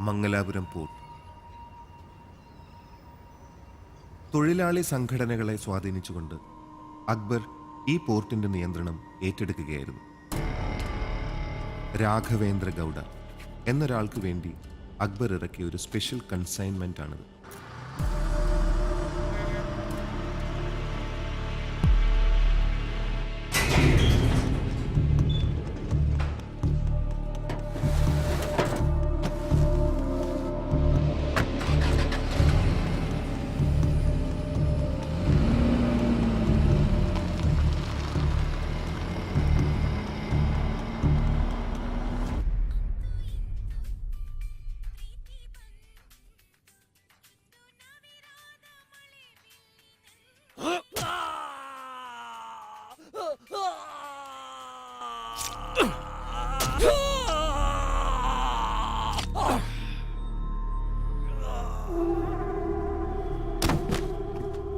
Mangalapuram port. തൊഴിലാളി സംഘടനകളെ സ്വാധീനിച്ചുകൊണ്ട് അക്ബർ ഈ പോർട്ടിന്റെ നിയന്ത്രണം ഏറ്റെടുക്കുകയായിരുന്നു. രാഘവേന്ദ്ര ഗൗഡ എന്നൊരാൾക്ക് വേണ്ടി അക്ബർ ഇറക്കിയ ഒരു സ്പെഷ്യൽ കൺസൈൻമെന്റ് ആണിത്.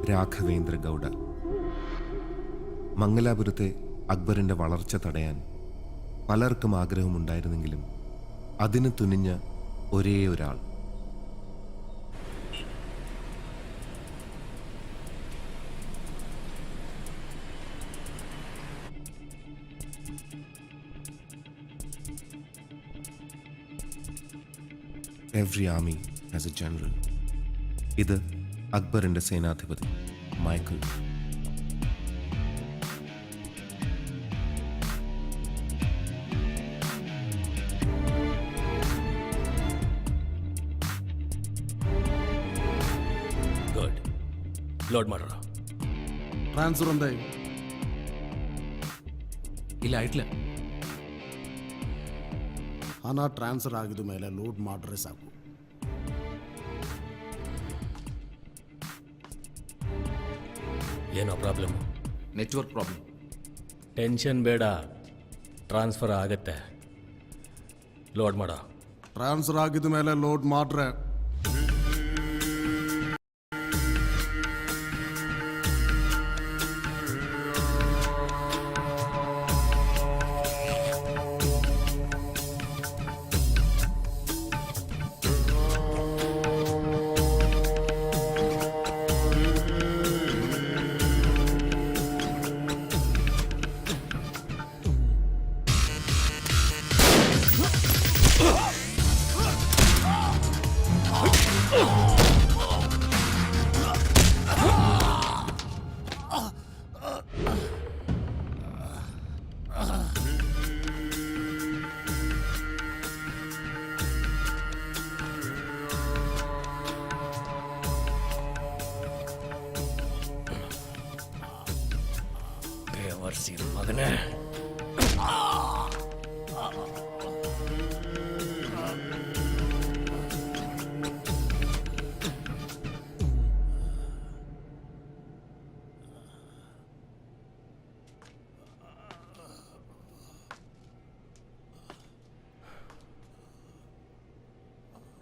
രാഘവേന്ദ്ര ഗൗഡ. മംഗലാപുരത്തെ അക്ബറിന്റെ വളർച്ച തടയാൻ പലർക്കും ആഗ്രഹമുണ്ടായിരുന്നെങ്കിലും അതിന് തുനിഞ്ഞ ഒരേ ഒരാൾ Every army has a general. ഇത് അക്ബറിന്റെ സേനാധിപതി മൈക്കിൾ. ಗುಡ್. ಲೋಡ್ ಮಾಡೋಣ. ಟ್ರಾನ್ಸ್ಫರ್ എന്തായി? ಇಲ್ಲ ಆಯ್ತಲ್ಲ. ಹಣ ಟ್ರಾನ್ಸ್ಫರ್ ಆಗಿದ ಮೇಲೆ ಲೋಡ್ ಮಾಡ್ರೆ ಸಾಕು. ಏನೋ ಪ್ರಾಬ್ಲಮ್? Network problem. ಟೆನ್ಷನ್ ಬೇಡ, ಟ್ರಾನ್ಸ್ಫರ್ ಆಗತ್ತೆ. ಲೋಡ್ ಮಾಡೋ. ಟ್ರಾನ್ಸ್ಫರ್ ಆಗಿದ ಮೇಲೆ ಲೋಡ್ ಮಾಡ್ರೆ ಮಗನೇ.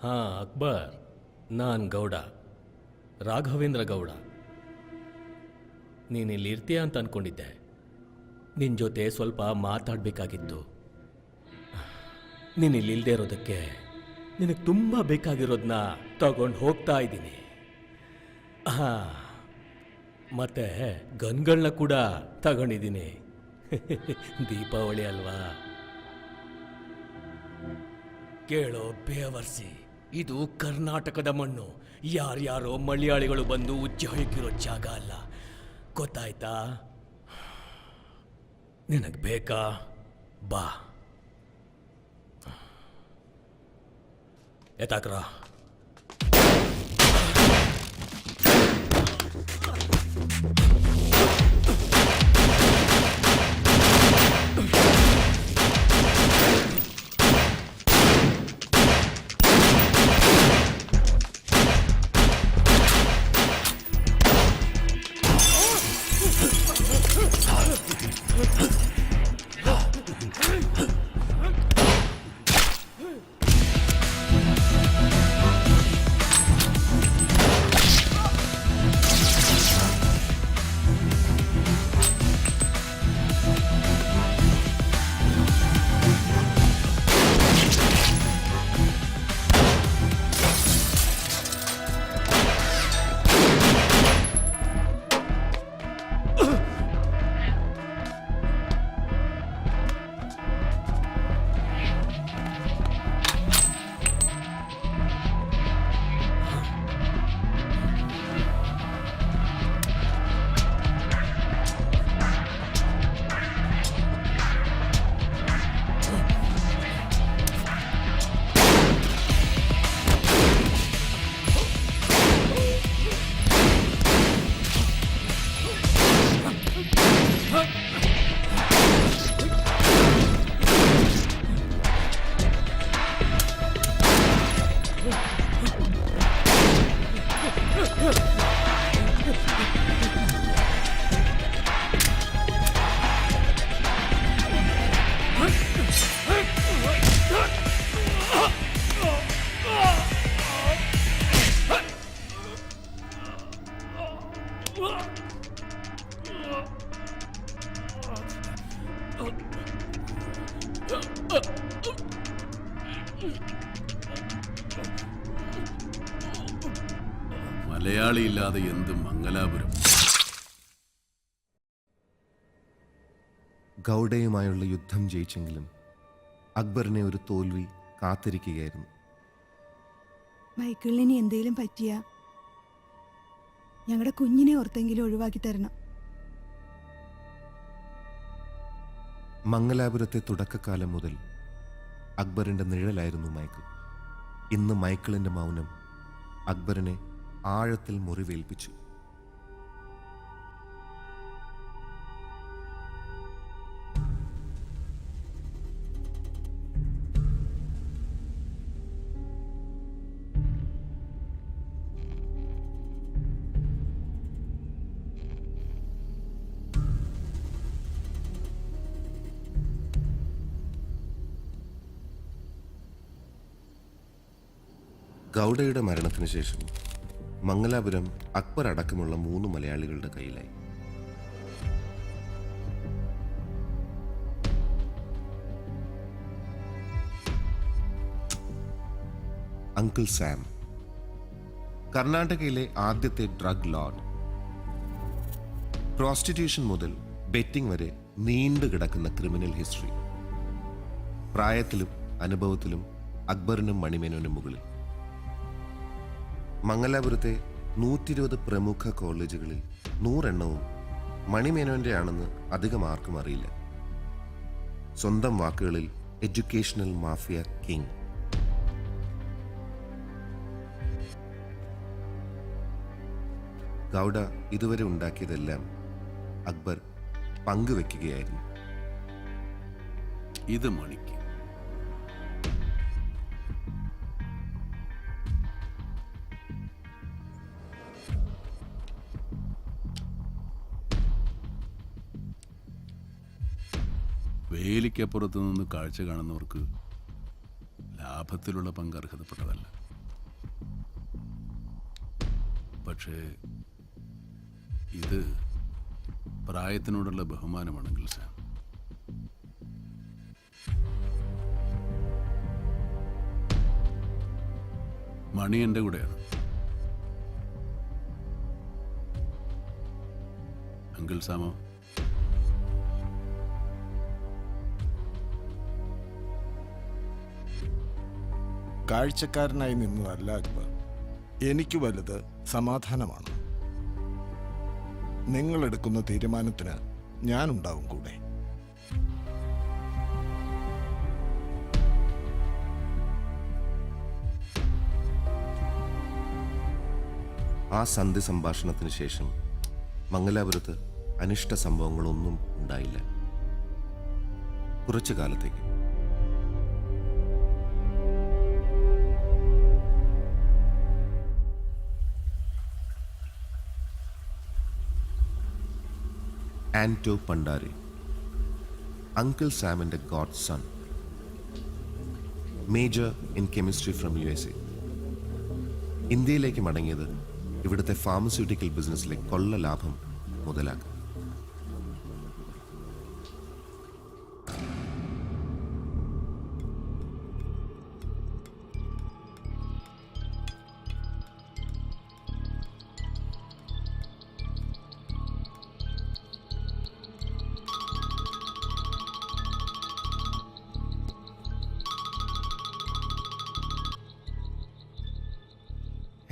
ಹಾ ಅಕ್ಬರ್, ನಾನ್ ಗೌಡ, ರಾಘವೇಂದ್ರ ಗೌಡ. ನೀನಿಲ್ಲಿ ಇರ್ತೀಯ ಅಂತ ಅನ್ಕೊಂಡಿದ್ದೆ. ನಿನ್ನ ಜೊತೆ ಸ್ವಲ್ಪ ಮಾತಾಡಬೇಕಾಗಿತ್ತು. ನೀನು ಇಲ್ಲಿಲ್ಲದೆ ಇರೋದಕ್ಕೆ ನಿನಗೆ ತುಂಬ ಬೇಕಾಗಿರೋದನ್ನ ತಗೊಂಡು ಹೋಗ್ತಾ ಇದ್ದೀನಿ. ಹಾಂ, ಮತ್ತೆ ಗನ್ಗಳನ್ನ ಕೂಡ ತಗೊಂಡಿದ್ದೀನಿ. ದೀಪಾವಳಿ ಅಲ್ವಾ? ಕೇಳೋ ಬೇವರ್ಸಿ, ಇದು ಕರ್ನಾಟಕದ ಮಣ್ಣು. ಯಾರ್ಯಾರೋ ಮಲಯಾಳಿಗಳು ಬಂದು ಉಚ್ಚಿ ಹೊಯ್ಕಿರೋ ಜಾಗ ಅಲ್ಲ, ಗೊತ್ತಾಯ್ತಾ? ನಿನಗೆ ಬೇಕಾ? ಬಾ, ಎತ್ತಾಕ್ರ. മലയാളിയില്ലാതെ എന്ത് മംഗലാപുരം. ഗൗഡയുമായുള്ള യുദ്ധം ജയിച്ചെങ്കിലും അക്ബറിനെ ഒരു തോൽവി കാത്തിരിക്കുകയായിരുന്നു. മൈക്കിളിന് എന്തേലും പറ്റിയ ഞങ്ങളുടെ കുഞ്ഞിനെ ഓർത്തെങ്കിലും ഒഴിവാക്കി തരണം. മംഗലാപുരത്തെ തുടക്കകാലം മുതൽ അക്ബറിന്റെ നിഴലായിരുന്നു മൈക്കിൾ. ഇന്ന് മൈക്കിളിന്റെ മൗനം അക്ബറിനെ ആഴത്തിൽ മുറിവേൽപ്പിച്ചു. ഗൗഡയുടെ മരണത്തിന് ശേഷം മംഗലാപുരം അക്ബർ അടക്കമുള്ള 3 മലയാളികളുടെ കയ്യിലായി. അങ്കിൾ സാം, കർണാടകയിലെ ആദ്യത്തെ ഡ്രഗ് ലോർഡ്. പ്രോസ്റ്റിറ്റ്യൂഷൻ മുതൽ ബെറ്റിംഗ് വരെ നീണ്ടു കിടക്കുന്ന ക്രിമിനൽ ഹിസ്റ്ററി. പ്രായത്തിലും അനുഭവത്തിലും അക്ബറിനും മണിമേനോനും മുകളിൽ. മംഗലാപുരത്തെ 120 പ്രമുഖ കോളേജുകളിൽ 100 എണ്ണവും മണിമേനോന്റെ ആണെന്ന് അധികം ആർക്കും അറിയില്ല. സ്വന്തം വാക്കുകളിൽ എഡ്യൂക്കേഷണൽ മാഫിയ കിങ്. ഗൗഡ ഇതുവരെ ഉണ്ടാക്കിയതെല്ലാം അക്ബർ പങ്കുവെക്കുകയായിരുന്നു. ഇത് മണിക്ക്. വേലിക്കപ്പുറത്ത് നിന്ന് കാഴ്ച കാണുന്നവർക്ക് ലാഭത്തിലുള്ള പങ്ക് അർഹതപ്പെട്ടതല്ല. പക്ഷേ ഇത് പ്രായത്തിനോടുള്ള ബഹുമാനമാണെങ്കിൽ സാം, മണി എൻ്റെ കൂടെയാണ്. അങ്കിൾ സാമോ, കാഴ്ചക്കാരനായി നിന്നതല്ല അക്ബർ. എനിക്ക് വലുത് സമാധാനമാണ്. നിങ്ങളെടുക്കുന്ന തീരുമാനത്തിന് ഞാനുണ്ടാവും കൂടെ. ആ സന്ധി സംഭാഷണത്തിന് ശേഷം മംഗലാപുരത്ത് അനിഷ്ട സംഭവങ്ങളൊന്നും ഉണ്ടായില്ല. കുറച്ചു കാലത്തേക്ക്. ആന്റോ പണ്ടാരി, അങ്കിൾ സാമിന്റെ godson, major in chemistry from USA. ഇന്ത്യയിലേക്ക് മടങ്ങിയത് ഇവിടുത്തെ ഫാർമസ്യൂട്ടിക്കൽ ബിസിനസ്സിലെ കൊള്ള ലാഭം മുതലാക്കാം.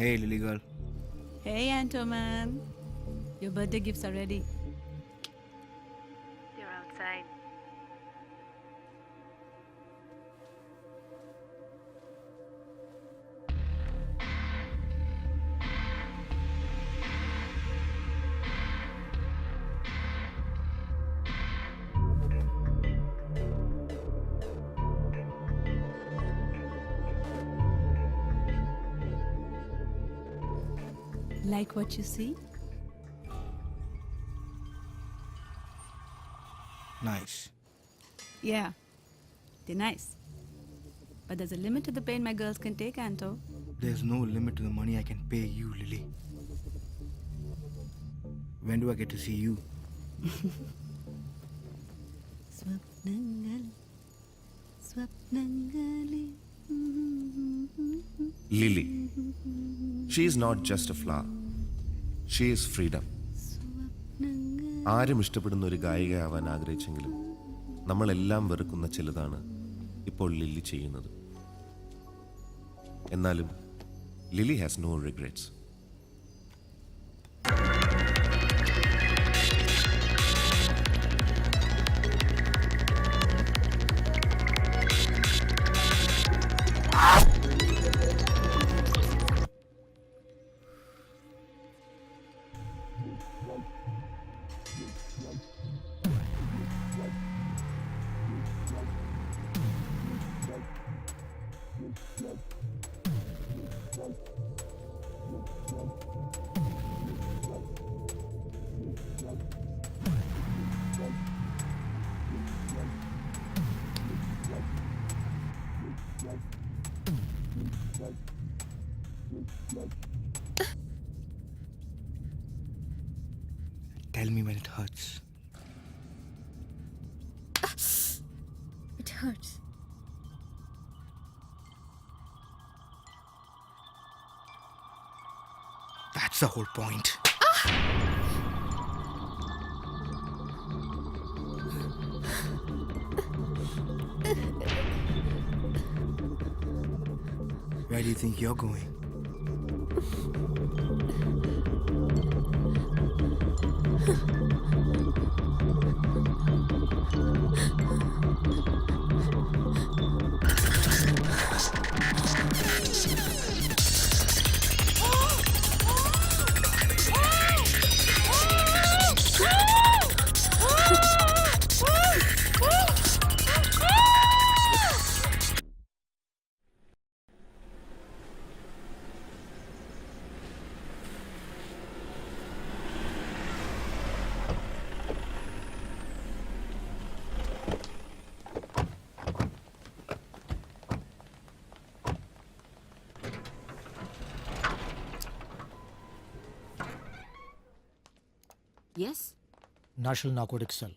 Hey, Lily girl. Hey, Anto man. Your birthday gifts are ready. You're outside. Like what you see? Nice. Yeah, they're nice. But there's a limit to the pain my girls can take, Anto. There's no limit to the money I can pay you, Lily. When do I get to see you? സ്വപ്നങ്ങൾ she is not just a flower, she is freedom. ആരും ഇഷ്ടപ്പെടുന്ന ഒരു ഗായികയാവാൻ ആഗ്രഹിച്ചെങ്കിലും നമ്മളെല്ലാം വെറുക്കുന്ന ചിലതാണ് ഇപ്പോൾ Lily ചെയ്യുന്നത്. എന്നാലും Lily has no regrets. Tell me when it hurts. It hurts. That's the whole point. Where do you think you're going? Yes? National Narcotics Cell.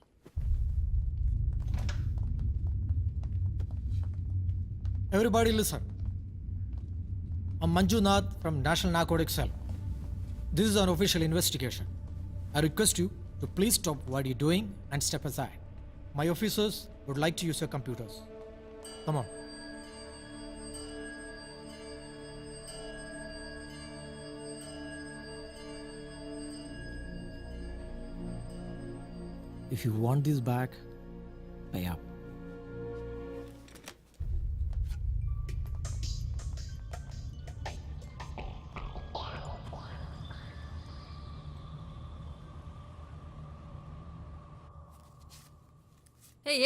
Everybody listen. I'm Manju Nath from National Narcotics Cell. This is an official investigation. I request you to please stop what you're doing and step aside. My officers would like to use your computers. Come on. If you want this back, pay up.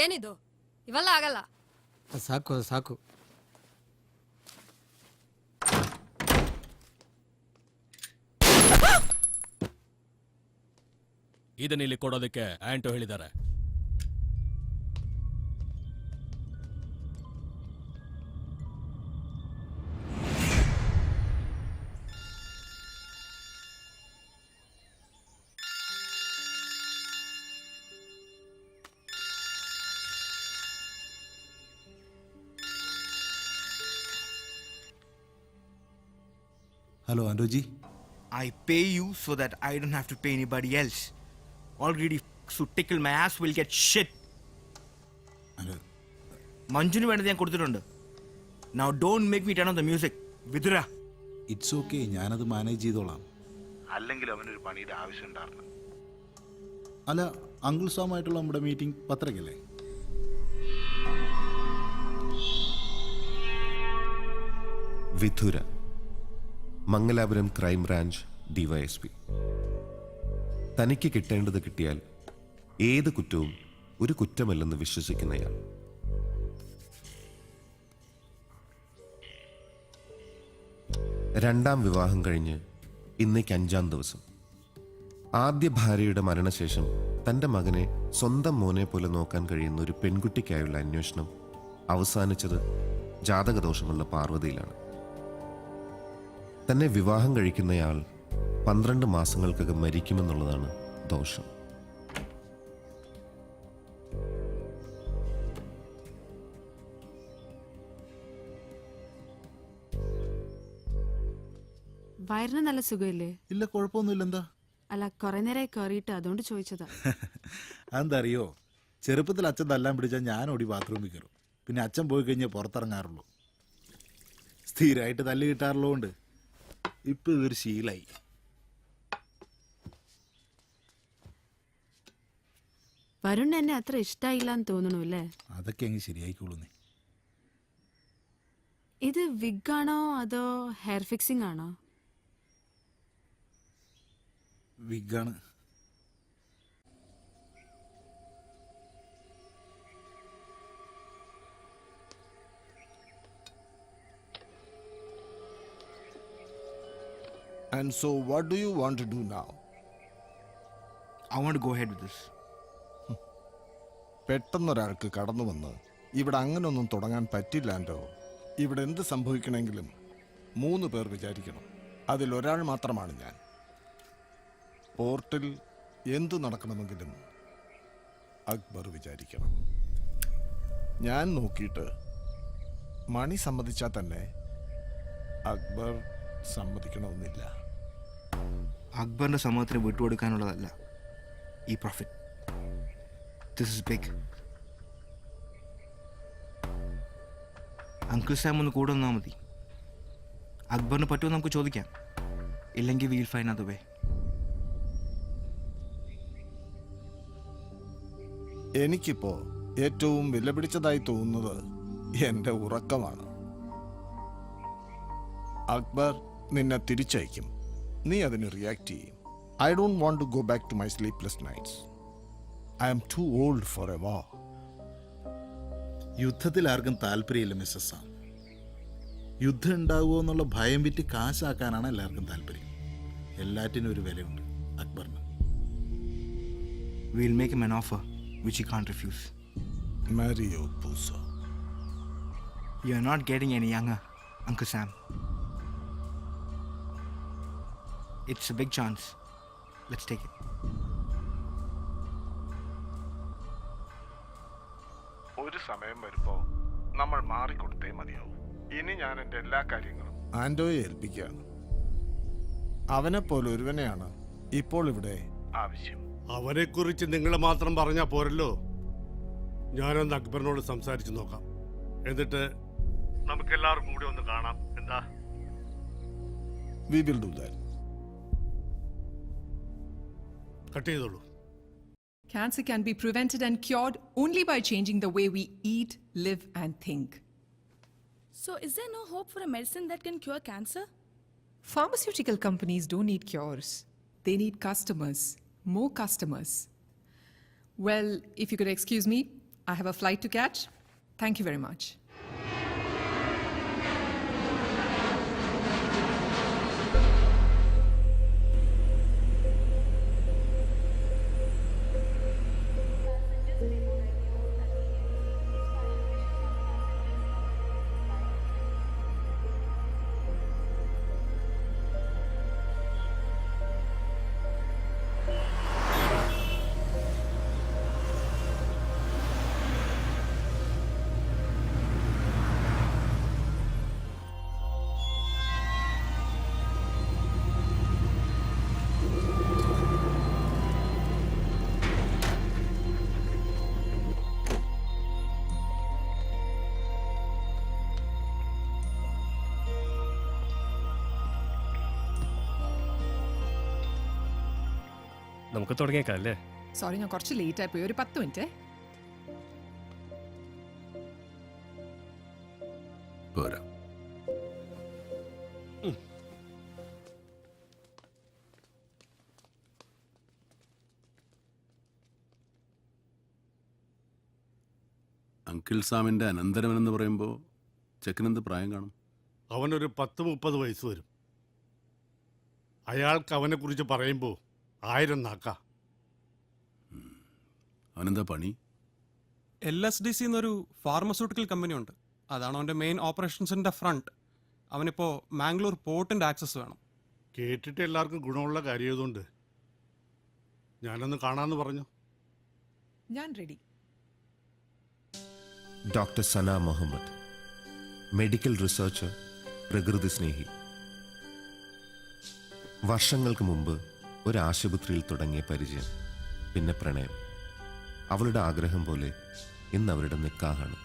ಏನಿದು ಇವೆಲ್ಲ ಆಗಲ್ಲ. ಸಾಕು ಸಾಕು. ಇದನ್ನಿಲ್ಲಿ ಕೊಡೋದಕ್ಕೆ ಆಂಟೋ ಹೇಳಿದ್ದಾರೆ. Hello, Andoji. I pay you so that I don't have to pay anybody else. All greedy f***s who tickle my ass will get shit. മഞ്ജുന് വേണ്ടത് ഞാൻ കൊടുത്തിട്ടുണ്ട്. Now don't make me turn on the music. Vithura. It's okay, ഞാനത് manage ചെയ്തോളാം. അല്ലെങ്കിൽ അവനൊരു പണിയുടെ ആവശ്യം ഉണ്ടായിരുന്നു. അല്ല, അങ്കിൾ സാമായിട്ടുള്ള നമ്മുടെ മീറ്റിംഗ് പത്രക്കല്ലേ? Vidhura, Mangalapuram crime branch DYSP. തനിക്ക് കിട്ടേണ്ടത് കിട്ടിയാൽ ഏത് കുറ്റവും ഒരു കുറ്റമല്ലെന്ന് വിശ്വസിക്കുന്നയാൾ. രണ്ടാം വിവാഹം കഴിഞ്ഞ് ഇന്നേക്ക് 5-ാം ദിവസം. ആദ്യ ഭാര്യയുടെ മരണശേഷം തൻ്റെ മകനെ സ്വന്തം മോനെ പോലെ നോക്കാൻ കഴിയുന്ന ഒരു പെൺകുട്ടിക്കായുള്ള അന്വേഷണം അവസാനിച്ചത് ജാതകദോഷമുള്ള പാർവതിയിലാണ്. തന്നെ വിവാഹം കഴിക്കുന്നയാൾ 12 മാസങ്ങൾക്കകം മരിക്കുമെന്നുള്ളതാണ് ദോഷം. വയറിന് നല്ല സുഖമില്ലേ? ഇല്ല, കുഴപ്പമൊന്നുമില്ല. എന്താ? അല്ല, കുറെ നേരമായി കയറിയിട്ട് അതുകൊണ്ട് ചോദിച്ചതാ. അതെന്താ അറിയോ, ചെറുപ്പത്തിൽ അച്ഛൻ തല്ലാൻ പിടിച്ചാൽ ഞാൻ ഓടി ബാത്റൂമിൽ കയറും. പിന്നെ അച്ഛൻ പോയി കഴിഞ്ഞാൽ പുറത്തിറങ്ങാറുള്ളൂ. സ്ഥിരമായിട്ട് തല്ല് കിട്ടാറുള്ളതുകൊണ്ട് ഇപ്പം ഇതൊരു ശീലായി. വരുൺ എന്നെ അത്ര ഇഷ്ടായില്ലാന്ന് തോന്നണു അല്ലേ? അതൊക്കെ അങ്ങ് ശരിയായിക്കോളൂന്നേ. ഇത് വിഗ് ആണോ അതോ ഹെയർ ഫിക്സിംഗ് ആണോ? വിഗാണ്. And so, what do you want to do now? I want to go ahead with this. പെട്ടെന്നൊരാൾക്ക് കടന്നു വന്ന് ഇവിടെ അങ്ങനൊന്നും തുടങ്ങാൻ പറ്റില്ലാണ്ടോ. ഇവിടെ എന്ത് സംഭവിക്കണമെങ്കിലും 3 പേർ വിചാരിക്കണം. അതിലൊരാൾ മാത്രമാണ് ഞാൻ. പോർട്ടിൽ എന്തു നടക്കണമെങ്കിലും അക്ബർ വിചാരിക്കണം. ഞാൻ നോക്കിയിട്ട് മണി സമ്മതിച്ചാൽ തന്നെ അക്ബർ സമ്മതിക്കണമെന്നില്ല. അക്ബറിന്റെ സമ്മതത്തിന് വിട്ടുകൊടുക്കാനുള്ളതല്ല ഈ profit. This is big. Uncle Sam ഒന്ന് കൂടെ വന്നാൽ മതി. അക്ബറിന് പറ്റുമോ നമുക്ക് ചോദിക്കാം. ഇല്ലെങ്കിൽ വീൽ ഫൈൻ അത് വേ. എനിക്കിപ്പോ ഏറ്റവും വിലപിടിച്ചതായി തോന്നുന്നത് എൻ്റെ ഉറക്കമാണ്. അക്ബർ നിന്നെ തിരിച്ചയക്കും. നീ അതിന് റിയാക്ട് ചെയ്യും. I don't want to go back to my sleepless nights. I am too old for a war. യുദ്ധത്തിൽ ആർക്കും താല്പര്യമില്ല മിസ്സസ് സാം. യുദ്ധം ഉണ്ടാവുമോ എന്നുള്ള ഭയം വിറ്റ് കാശാക്കാനാണ് എല്ലാവർക്കും താല്പര്യം. എല്ലാറ്റിനും ഒരു വിലയുണ്ട് അക്ബറിന്. We'll make him an offer which he can't refuse. Mario Puzo. You're not getting any younger, Uncle Sam. It's a big chance. Let's take it. ഒരു സമയം വരുമ്പോ നമ്മൾ മാറിക്കൊടുത്തേ മതിയാവും. ഇനി ഞാൻ എൻ്റെ എല്ലാ കാര്യങ്ങളും ആൻഡോയെ ഏൽപ്പിക്കുകയാണ്. അവനെപ്പോലെ ഒരുവനെയാണ് ഇപ്പോൾ ഇവിടെ ആവശ്യം. അവനെക്കുറിച്ച് നിങ്ങൾ മാത്രം പറഞ്ഞാൽ പോരല്ലോ. ഞാനൊന്ന് അക്ബറിനോട് സംസാരിച്ച് നോക്കാം. എന്നിട്ട് നമുക്കെല്ലാവർക്കും കൂടി ഒന്ന് കാണാം. എന്താ? We will do that. Cut ചെയ്തോളൂ. Cancer can be prevented and cured only by changing the way we eat, live, and think. So, is there no hope for a medicine that can cure cancer? Pharmaceutical companies don't need cures, they need customers, more customers. Well, if you could excuse me, I have a flight to catch. Thank you very much. നമുക്ക് തുടങ്ങിയേക്കാം അല്ലേ? Sorry, ഞാൻ കുറച്ച് late ആയി പോയി. ഒരു 10 minute. പോരാ. Uncle സാമിൻ്റെ അനന്തരവനെന്ന് പറയുമ്പോൾ ചെക്കനെന്ത് പ്രായം കാണും? അവനൊരു 10-30 വയസ്സ് വരും. അയാൾക്ക് അവനെക്കുറിച്ച് പറയുമ്പോൾ 1000 നാക്കാ. അവനെന്താ പണി? LSDC എന്നൊരു ഫാർമസ്യൂട്ടിക്കൽ കമ്പനി ഉണ്ട്. അതാണ് അവൻ്റെ മെയിൻ ഓപ്പറേഷൻസിൻ്റെ ഫ്രണ്ട്. അവനിപ്പോൾ മാംഗ്ലൂർ പോർട്ടിൻ്റെ ആക്സസ് വേണം. കേട്ടിട്ട് എല്ലാവർക്കും ഗുണമുള്ള കാര്യമായതുകൊണ്ട് ഞാനൊന്ന് കാണാമെന്ന് പറഞ്ഞു. ഞാൻ റെഡി. ഡോക്ടർ സന മുഹമ്മദ്, മെഡിക്കൽ റിസർച്ചർ, പ്രകൃതി സ്നേഹി. വർഷങ്ങൾക്ക് മുമ്പ് ഒരാശുപത്രിയിൽ തുടങ്ങിയ പരിചയം, പിന്നെ പ്രണയം. അവളുടെ ആഗ്രഹം പോലെ ഇന്ന് അവരുടെ നിക്കാഹാണ്.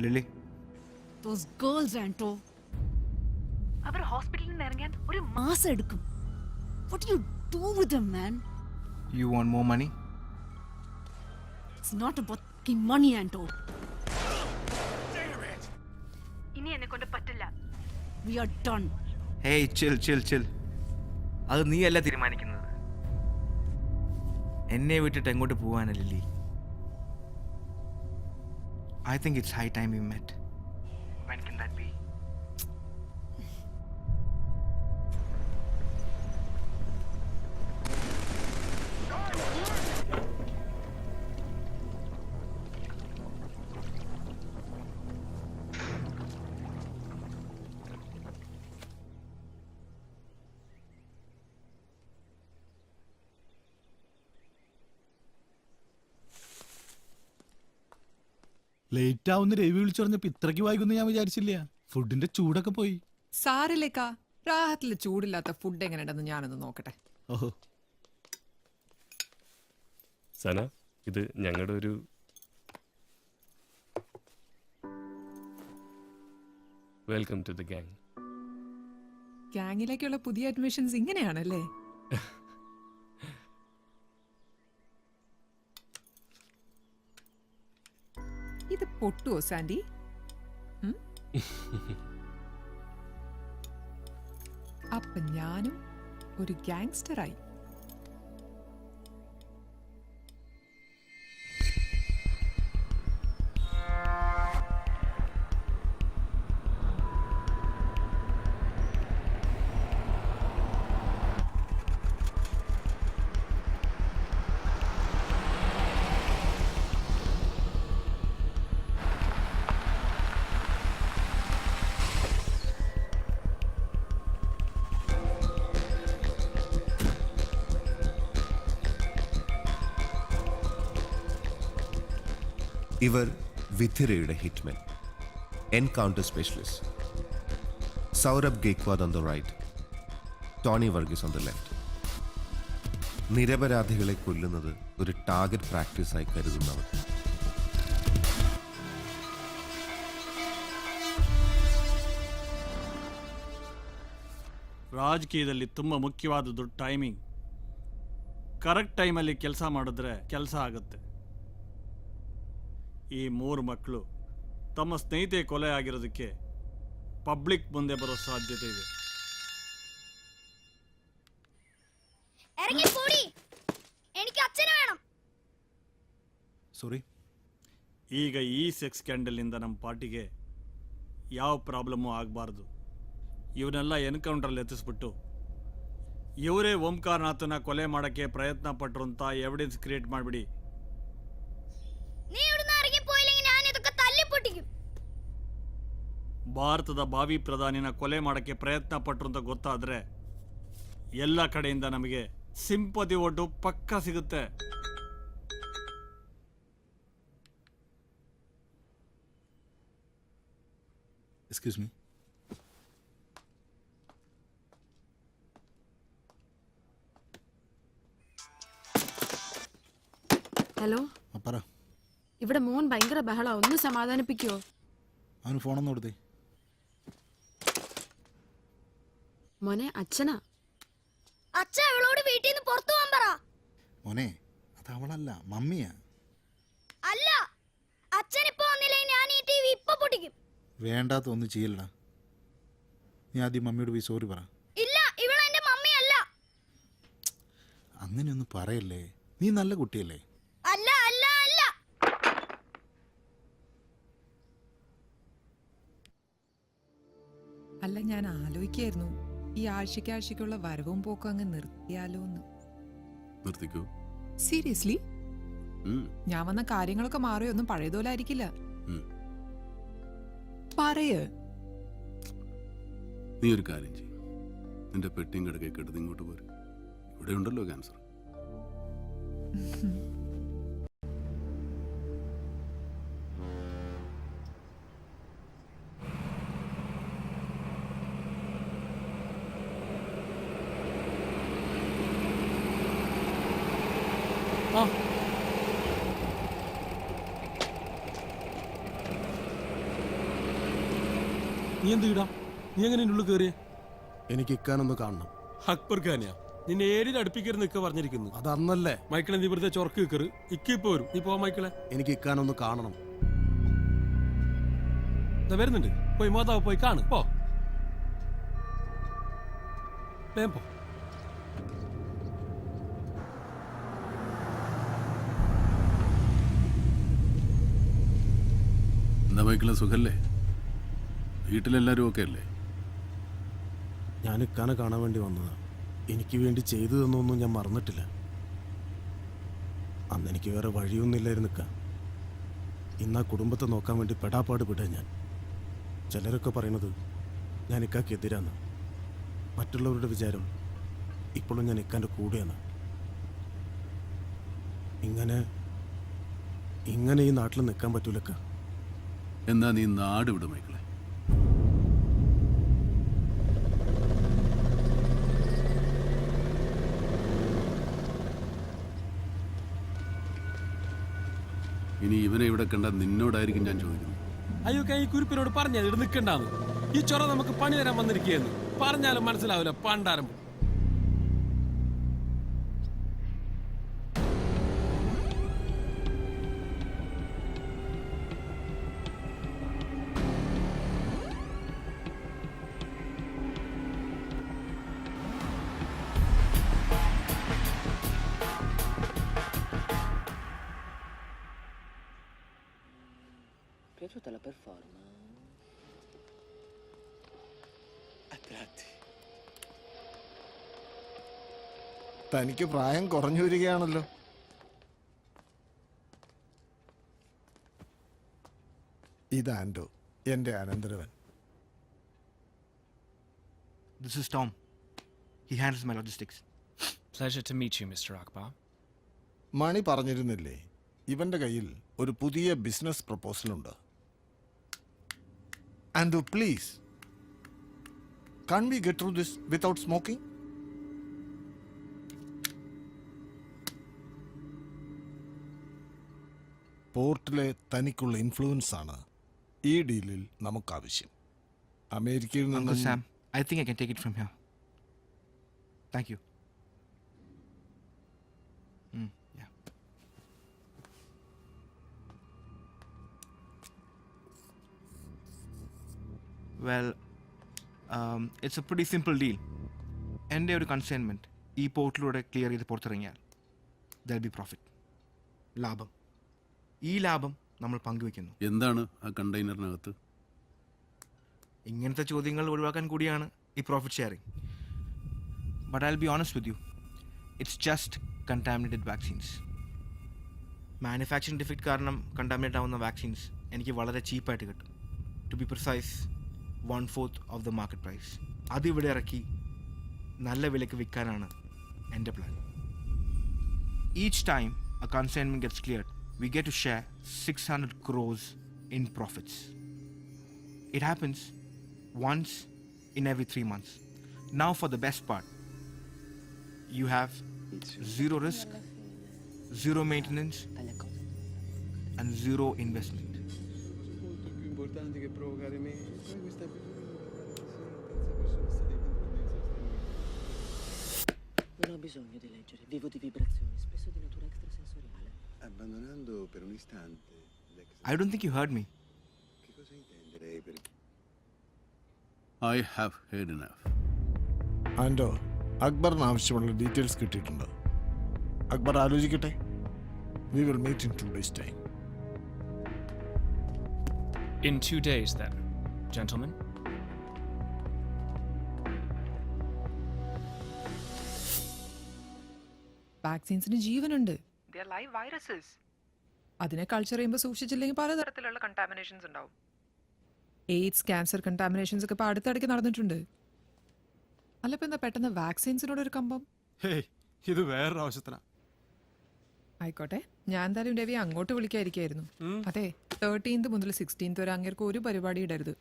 Lily, Those girls, Anto. അവർ ഹോസ്പിറ്റലിൽ നിന്ന് ഇറങ്ങാൻ ഒരു മാസം എടുക്കും. What do you do with them, man? you want more money? It's not about fucking money, Anto. ഇനി എന്നെ കൊണ്ട് പറ്റില്ല. We are done. Hey, chill. അത് നീയല്ല തീരുമാനിക്കുന്നത്. എന്നെ വിട്ടിട്ട് എങ്ങോട്ട് പോവാനാ lily? I think it's high time we met. When can that be? Late ആവുന്ന രവി വിളിച്ചു പറഞ്ഞപ്പോ ഇത്രയ്ക്ക് വൈകുന്നു ഞാൻ വിചാരിച്ചില്ല. ഫുഡിന്റെ ചൂടൊക്കെ പോയി. സാരിലേക്കാ രാഹത്തില് ചൂടില്ലാത്ത ഫുഡ് എങ്ങനെയുണ്ടെന്ന് ഞാനൊന്ന് നോക്കട്ടെ. ഓഹോ, സന, ഇത് ഞങ്ങളുടെ ഒരു വെൽക്കം ടു ദ ഗാങ്. ഗ്യാങ്ങിലേക്കുള്ള പുതിയ അഡ്മിഷൻസ് ഇങ്ങനെയാണല്ലേ? ഇത് പൊട്ടുവോ സാൻഡി? അപ്പൊ ഞാനും ഒരു ഗാങ്സ്റ്ററായി. ഇവർ വിഥിരയുടെ hitmen, encounter specialist. Saurabh Gaekwad on the right, Tony Varghese on the left. നിരപരാധികളെ കൊല്ലുന്നത് ഒരു ടാർഗറ്റ് പ്രാക്ടീസായി കരുതുന്നവർ. ರಾಜಕೀಯದಲ್ಲಿ ತುಂಬ ಮುಖ್ಯವಾದದ್ದು ಟೈಮಿಂಗ್. ಕರೆಕ್ಟ್ ಟೈಮಲ್ಲಿ ಕೆಲಸ ಮಾಡಿದ್ರೆ ಕೆಲಸ ಆಗುತ್ತೆ. ಈ 3 ಮಕ್ಕಳು ತಮ್ಮ ಸ್ನೇಹಿತೆ ಕೊಲೆ ಆಗಿರೋದಕ್ಕೆ ಪಬ್ಲಿಕ್ ಮುಂದೆ ಬರೋ ಸಾಧ್ಯತೆ ಇದೆ. ಸೋರಿ. ಈಗ ಈ ಸೆಕ್ಸ್ ಸ್ಕ್ಯಾಂಡಲ್ನಿಂದ ನಮ್ಮ ಪಾರ್ಟಿಗೆ ಯಾವ ಪ್ರಾಬ್ಲಮ್ಮು ಆಗಬಾರ್ದು. ಇವನ್ನೆಲ್ಲ ಎನ್ಕೌಂಟ್ರಲ್ಲಿ ಎತ್ತಿಸ್ಬಿಟ್ಟು ಇವರೇ ಓಂಕಾರನಾಥನ ಕೊಲೆ ಮಾಡೋಕ್ಕೆ ಪ್ರಯತ್ನ ಪಟ್ಟರು ಅಂತ ಎವಿಡೆನ್ಸ್ ಕ್ರಿಯೇಟ್ ಮಾಡಿಬಿಡಿ. ಭಾರತದ ಭಾವಿ ಪ್ರಧಾನಿನ ಕೊಲೆ ಮಾಡೋಕ್ಕೆ ಪ್ರಯತ್ನ ಪಟ್ಟರು ಅಂತ ಗೊತ್ತಾದರೆ ಎಲ್ಲ ಕಡೆಯಿಂದ ನಮಗೆ ಸಿಂಪತಿ ಓಟು ಪಕ್ಕಾ ಸಿಗುತ್ತೆ. Excuse me. ഹലോ, പറ. ഇവിടെ മോൻ ഭയങ്കര ബഹള, ഒന്ന് സമാധാനിപ്പിക്കോ? അവന് ഫോണൊന്നും കൊടുത്തേ. മോനെ, അച്ഛനാ. അച്ഛൻ അവളോട് വീട്ടിൽ നിന്ന് പുറത്തു പോകാൻ പറ. മോനെ, അത് അവളല്ല, മമ്മിയാ. അല്ല, അച്ഛൻ ഇപ്പൊ വന്നില്ലേ ഞാൻ ഈ ടി വി ഇപ്പൊ പൊട്ടിക്കും. വേണ്ടാത്ത ഒന്നും ചെയ്യലടാ. നീ ആദ്യം മമ്മിയോട് പോയി സോറി പറ. ഇല്ല, ഇവള് എന്റെ മമ്മി അല്ല. അങ്ങനെയൊന്നും പറയല്ലേ, നീ നല്ല കുട്ടിയല്ലേ. അല്ല അല്ല അല്ല. അല്ല, ഞാൻ ആലോചിക്കായിരുന്നു ഈ ആഴ്ചയ്ക്കുള്ള വരവും പോക്കും അങ്ങ് നിർത്തിയാലോ എന്ന്. നിർത്തിക്കോ. സീരിയസ്ലി, ഞാൻ വന്ന കാര്യങ്ങളൊക്കെ മാറിയൊന്നും പഴയതുപോലായിരിക്കില്ല. പറയ്. നീ ഒരു കാര്യം ചെയ്യും, നിന്റെ പെട്ടിയും കിടക്കൊക്കെ എടുത്ത് ഇങ്ങോട്ട് പോരും. ഇവിടെ ഉണ്ടല്ലോ ക്യാൻസർ. നീ എന്ത് ഇടാ? നീ എങ്ങനെ ഉള്ളിൽ കയറിയേ? എനിക്ക് ഇക്കാനൊന്ന് കാണണം. അക്ബർ ഖാനിയാ നിന്നെ ഏരിയിൽ അടുപ്പിക്കരുന്ന് ഇക്ക പറഞ്ഞിരിക്കുന്നു. അതന്നല്ലേ. മൈക്കിളെ നീ വെറുതെ ചൊറക്ക് കയറ്. ഇക്ക ഇപ്പൊ വരും, നീ പോവാ മൈക്കിളെ. എനിക്ക് ഇക്കാനൊന്ന് കാണണം. വരുന്നുണ്ട്, പോയി മാതാവ് പോയി കാണ്. പോ വേം പോ. എന്താ മൈക്കിളെ, സുഖല്ലേ? വീട്ടിലെല്ലാരും ഓക്കെ അല്ലേ? ഞാൻ ഇക്കാനെ കാണാൻ വേണ്ടി വന്നതാ. എനിക്ക് വേണ്ടി ചെയ്തു തന്നൊന്നും ഞാൻ മറന്നിട്ടില്ല. അന്ന് എനിക്ക് വേറെ വഴിയൊന്നുമില്ലായിരുന്നു ഇക്ക. ഇന്ന് ആ കുടുംബത്തെ നോക്കാൻ വേണ്ടി പെടാപ്പാട് വിടാ ഞാൻ. ചിലരൊക്കെ പറയണത് ഞാൻ ഇക്കാക്ക് എതിരാന്ന്. മറ്റുള്ളവരുടെ വിചാരം ഇപ്പോഴും ഞാൻ ഇക്കാൻ്റെ കൂടെയാണ്. ഇങ്ങനെ ഈ നാട്ടിൽ നിൽക്കാൻ പറ്റൂലക്ക. എന്നാ നീ നാട് വിടും മൈക്കിളെ. ഇനി ഇവനെ ഇവിടെ കണ്ട നിന്നോടായിരിക്കും ഞാൻ ചോദിക്കുന്നത്. അയ്യോ, ഈ കുരിപ്പിനോട് പറഞ്ഞാൽ ഇവിടെ നിൽക്കണ്ടാന്ന്. ഈ ചൊറ നമുക്ക് പണി തരാൻ വന്നിരിക്കുകയെന്ന് പറഞ്ഞാലും മനസ്സിലാവില്ല പണ്ടാരം. Piaciuta la performance? A tratti. തനിക്ക് പ്രായം കുറഞ്ഞു വരികയാണല്ലോ. ഇത് ആൻഡോ, എന്റെ അനന്തരവൻ. This is Tom. He handles my logistics. Pleasure to meet you, Mr. Akbar. മണി പറഞ്ഞിരുന്നില്ലേ, ഇവന്റെ കയ്യിൽ ഒരു പുതിയ ബിസിനസ് പ്രപ്പോസൽ ഉണ്ട്. Anto, please, can we get through this without smoking? പോർട്ടിലെ തനിക്കുള്ള ഇൻഫ്ലുവൻസ് ആണ് ഈ ഡീലിൽ നമുക്ക് ആവശ്യം. അമേരിക്കയിൽ Uncle നിന്ന് Sam, I think I can take it from here. Thank you. Yeah. Well, it's a pretty simple deal. എൻ്റെ ഒരു കൺസൈൻമെൻറ്റ് ഈ പോർട്ടിലൂടെ ക്ലിയർ ചെയ്ത് പുറത്തിറങ്ങിയാൽ ദർ ബി പ്രോഫിറ്റ്, ലാഭം. ഈ ലാഭം നമ്മൾ പങ്കുവെക്കുന്നു. എന്താണ് ആ കണ്ടെയ്നറിനകത്ത്? ഇങ്ങനത്തെ ചോദ്യങ്ങൾ ഒഴിവാക്കാൻ കൂടിയാണ് ഈ profit sharing. But I will be honest with you, it's just contaminated vaccines. Manufacturing defect കാരണം കണ്ടാമിനേറ്റ് ആവുന്ന വാക്സിൻസ് എനിക്ക് വളരെ ചീപ്പായിട്ട് കിട്ടും. To be precise 1/4 of the market price. അത് ഇവിടെ ഇറക്കി നല്ല വിലയ്ക്ക് വിൽക്കാനാണ് എൻ്റെ plan. Each time a consignment gets cleared, we get to share 600 crores in profits. It happens once in every 3 months. Now for the best part, you have zero risk, zero maintenance, and zero investment. Non ho bisogno di leggere, vivo di vibrazioni, spesso di natura extrasensoriale. Abbandonando per un istante I don't think you heard me. che cosa intende lei per I have heard enough. Anto, അക്ബറിന് ആവശ്യമുള്ള details കിട്ടിയിട്ടുണ്ട്. അക്ബർ ആലോചിക്കട്ടെ. We will meet in 2 days time. In 2 days, then, gentlemen. വാക്സിൻസിന് ജീവനുണ്ട്. Live viruses. അതിനെ culture ചെയ്യുമ്പോൾ സൂക്ഷിച്ചില്ലെങ്കിൽ പലതരത്തിലുള്ള contaminations ഉണ്ടാവും. എയ്ഡ്സ്, ക്യാൻസർ കണ്ടാമിനേഷൻസ് ഒക്കെ ഇപ്പോൾ അടുത്തിടയ്ക്ക് നടന്നിട്ടുണ്ട്. അല്ല ഇപ്പം എന്താ പെട്ടെന്ന് വാക്സിൻസിനോട് ഒരു കമ്പം? ഹേയ്, ഇത് വേറൊരു ആവശ്യത്തിനാ. ആയിക്കോട്ടെ, ഞാൻ എന്തായാലും രവി അങ്ങോട്ട് വിളിക്കാതിരിക്കായിരുന്നു. അതെ, 13th മുതൽ 16th വരെ അങ്ങേർക്ക് ഒരു പരിപാടി ഇടരുത്.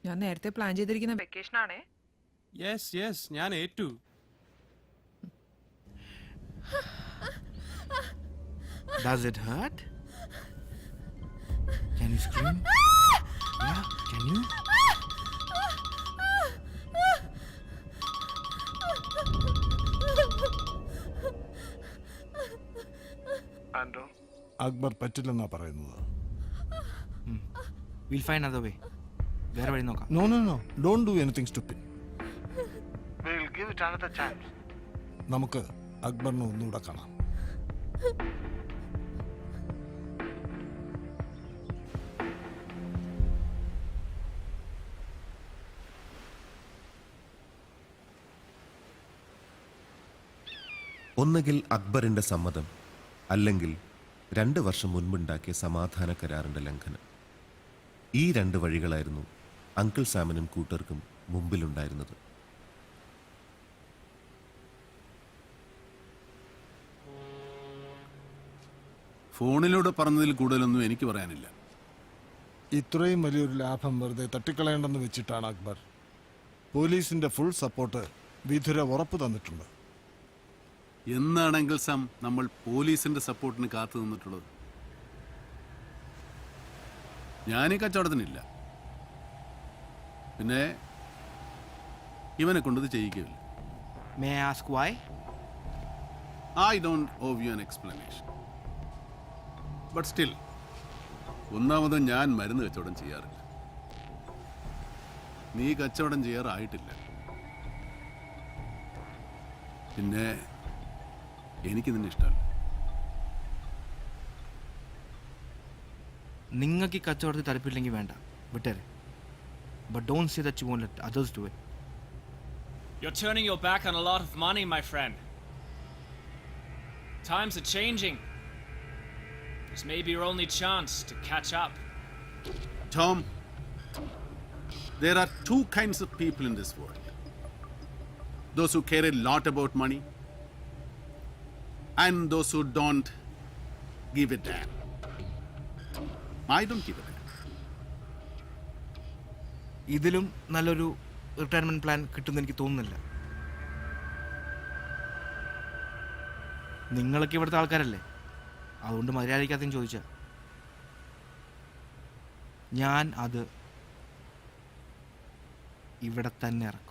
ഞാൻ നേരത്തെ പ്ലാൻ ചെയ്തിരിക്കുന്ന വെക്കേഷൻ ആണേ. യെസ്, ഞാൻ ഏറ്റു. Does it hurt? Can you scream? Yeah, can you? ആൻഡോ, അക്ബർ പറ്റില്ലെന്നാ പറയുന്നത്. We'll find another way. വേറെ വഴി നോക്കാം. No. Don't do anything stupid. We'll give it another chance. നമുക്ക് അക്ബറിനെ ഒന്നുകൂടെ കാണാം. ഒന്നുകിൽ അക്ബറിന്റെ സമ്മതം, അല്ലെങ്കിൽ 2 വർഷം മുൻപുണ്ടാക്കിയ സമാധാന കരാറിന്റെ ലംഘനം. ഈ 2 വഴികളായിരുന്നു അങ്കിൾ സാമിനും കൂട്ടർക്കും മുമ്പിലുണ്ടായിരുന്നത്. ഫോണിലൂടെ പറഞ്ഞതിൽ കൂടുതലൊന്നും എനിക്ക് പറയാനില്ല. ഇത്രയും വലിയൊരു ലാഭം വെറുതെ തട്ടിക്കളയേണ്ടെന്ന് വെച്ചിട്ടാണ് അക്ബർ. പോലീസിന്റെ ഫുൾ സപ്പോർട്ട് വിധുര ഉറപ്പ് തന്നിട്ടുണ്ട്. എന്നാണെങ്കിൽ സാം നമ്മൾ പോലീസിന്റെ സപ്പോർട്ടിന് കാത്തു നിന്നിട്ടുള്ളത്? ഞാനീ കച്ചവടത്തിനില്ല. പിന്നെ ഇവനെ കൊണ്ടത് ചെയ്യിക്കില്ല. May I ask why? I don't owe you an explanation. But still, ഒന്നാമത് ഞാൻ മരുന്ന് കച്ചവടം ചെയ്യാറില്ല. നീ കച്ചവടം ചെയ്യാറായിട്ടില്ല. പിന്നെ എനിക്ക് നിന്നെ ഇഷ്ടമല്ല. നിങ്ങൾക്ക് ഈ കച്ചവടത്തിൽ താല്പര്യമില്ലെങ്കിൽ വേണ്ട, വിട്ടേരെ. But don't say that you won't let others do it. You're turning your back on a lot of money, my friend. Times are changing. This may be your only chance to catch up. Tom, there are 2 kinds of people in this world. Those who care a lot about money and those who don't give a damn. I don't give a damn. ഇതിലും നല്ലൊരു retirement plan കിട്ടുമെന്ന് എനിക്ക് തോന്നുന്നില്ല. നിങ്ങളൊക്കെ ഇവിടുത്തെ ആൾക്കാരല്ലേ, അതുകൊണ്ട് മര്യാദയ്ക്കകത്തും ചോദിച്ച ഞാൻ അത് ഇവിടെ തന്നെ ഇറക്കും.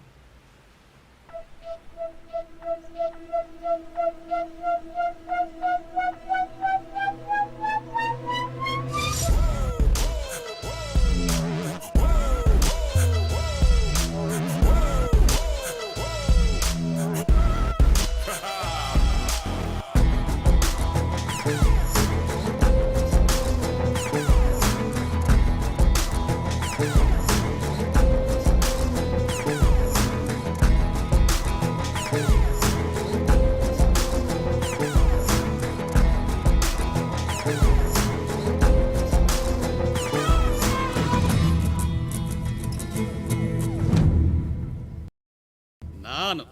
ನಾನು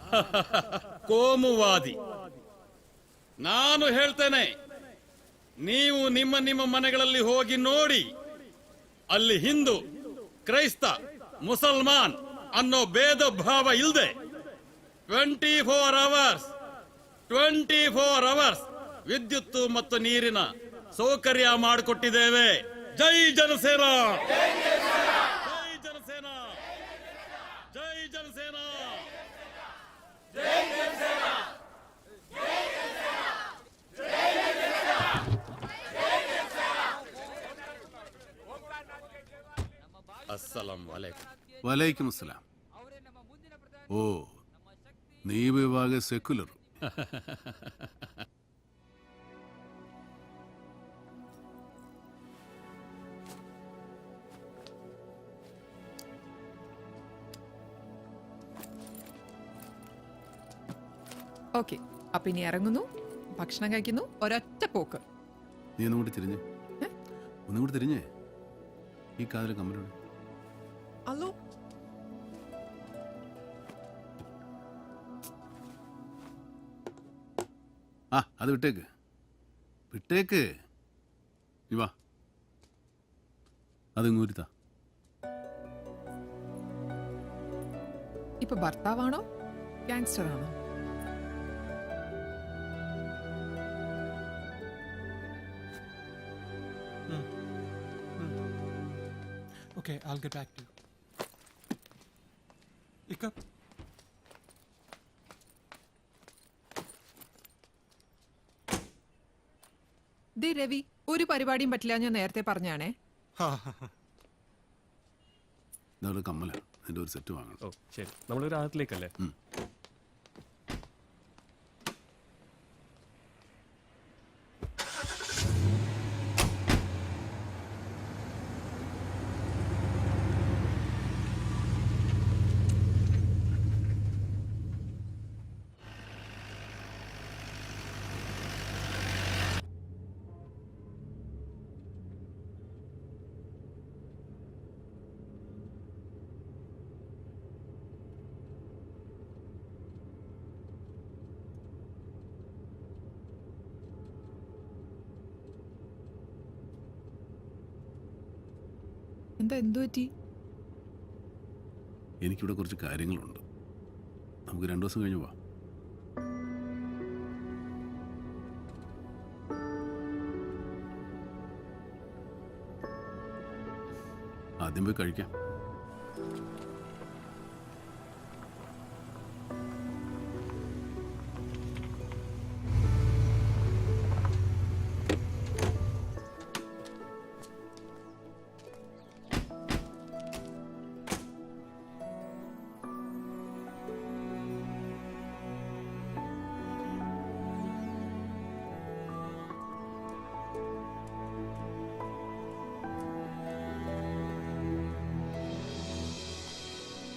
ಕೋಮುವಾದಿ. ನಾನು ಹೇಳ್ತೇನೆ, ನೀವು ನಿಮ್ಮ ನಿಮ್ಮ ಮನೆಗಳಲ್ಲಿ ಹೋಗಿ ನೋಡಿ. ಅಲ್ಲಿ ಹಿಂದೂ, ಕ್ರೈಸ್ತ, ಮುಸಲ್ಮಾನ್ ಅನ್ನೋ ಭೇದ ಭಾವ ಇಲ್ಲದೆ 24 hours ವಿದ್ಯುತ್ ಮತ್ತು ನೀರಿನ ಸೌಕರ್ಯ ಮಾಡಿಕೊಟ್ಟಿದ್ದೇವೆ. ಜೈ ಜನಸೇನಾ, ಜೈ ಜನಸೇನಾ, ಜೈ ಜನಸೇನಾ. ಅಸ್ಸಲಾಂ ವಲೈಕುಂ. ವಲೈಕುಂ ಅಸ್ಸಲಾಂ. ಓ, ನೀವು ಇವಾಗ ಸೆಕ್ಯುಲರ್. ഓക്കെ, അപ്പൊ ഇനി ഇറങ്ങുന്നു, ഭക്ഷണം കഴിക്കുന്നു, ഒരൊറ്റ പോക്ക്. നീ ഒന്നും കൂടി തിരിഞ്ഞേ, ഒന്നും കൂടി തിരിഞ്ഞേ. ഈ കാതിൽ കമ്മലുണ്ട്. അല്ലോ, ആ, അത് വിട്ടേക്ക്, വിട്ടേക്ക്. നീ വാ, അത് ഇങ്ങൂരിത്താ. ഇപ്പൊ ഭർത്താവാണോ ഗാങ്സ്റ്റർ ആണോ? Okay, I'll get back to you. Ikka. ദേ രവി, ഒരു പരിപാടിയും പറ്റില്ല, ഞാൻ നേരത്തെ പറഞ്ഞാണേ. ഇതവിടെ കമ്മല, അതിൻ്റെ ഒരു സെറ്റ് വാങ്ങണം. ഓ ശരി, നമ്മളൊരു ആഴത്തിലേക്കല്ലേ. എന്താ, എന്തു പറ്റി? എനിക്കിവിടെ കുറച്ച് കാര്യങ്ങളുണ്ട്. നമുക്ക് 2 ദിവസം കഴിഞ്ഞ് പോവാം. ആദ്യം പോയി കഴിക്കാം.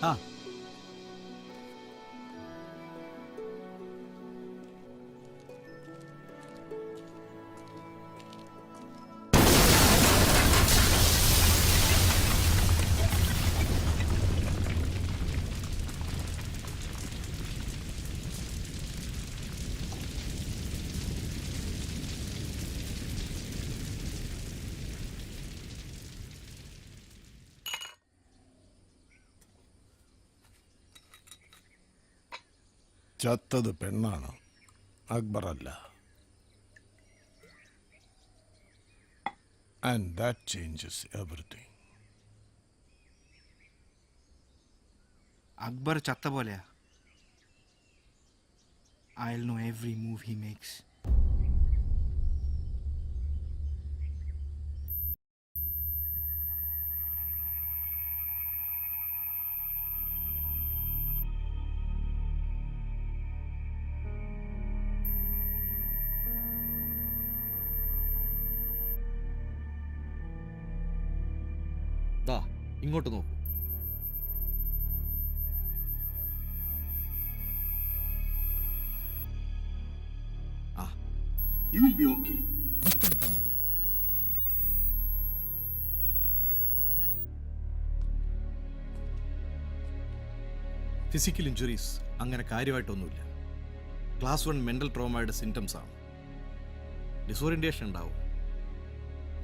ആ, ചത്തത് പെണ്ണാണ്, അക്ബർ അല്ല. And that changes everything. Akbar ചത്ത പോലെയാ. I'll know every move he makes. ദാ ഇങ്ങോട്ട് നോക്കൂ. You will be okay. Physical injuries അങ്ങനെ കാര്യമായിട്ടൊന്നുമില്ല. ക്ലാസ് 1 മെൻ്റൽ ട്രോമയുടെ സിംറ്റംസ് ആണ്. ഡിസോറിയൻറ്റേഷൻ ഉണ്ടാവും.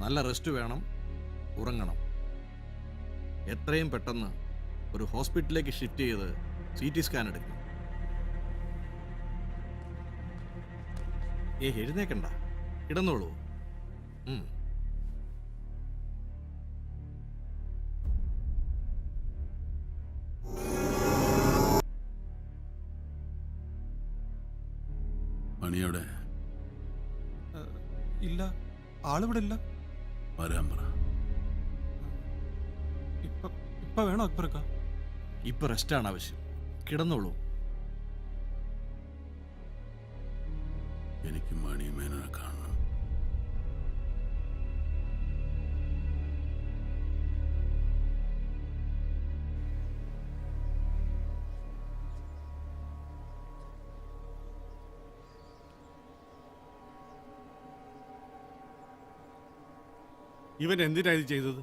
നല്ല റെസ്റ്റ് വേണം, ഉറങ്ങണം. എത്രയും പെട്ടെന്ന് ഒരു ഹോസ്പിറ്റലിലേക്ക് ഷിഫ്റ്റ് ചെയ്ത് CT സ്കാൻ എടുക്കണം. എഴുന്നേക്കണ്ട. കിടന്നോളൂ. മണിയോടെ ഇല്ല, ആളിവിടെ ഇല്ല. വരാൻ പറ. ഇപ്പൊ വേണോ അക്ബർക്ക? ഇപ്പൊ റെസ്റ്റാണ് ആവശ്യം. കിടന്നോളൂ. എനിക്ക് മണിമേനോനെ കാണണം. ഇവൻ എന്തിനാ ഇത് ചെയ്തത്?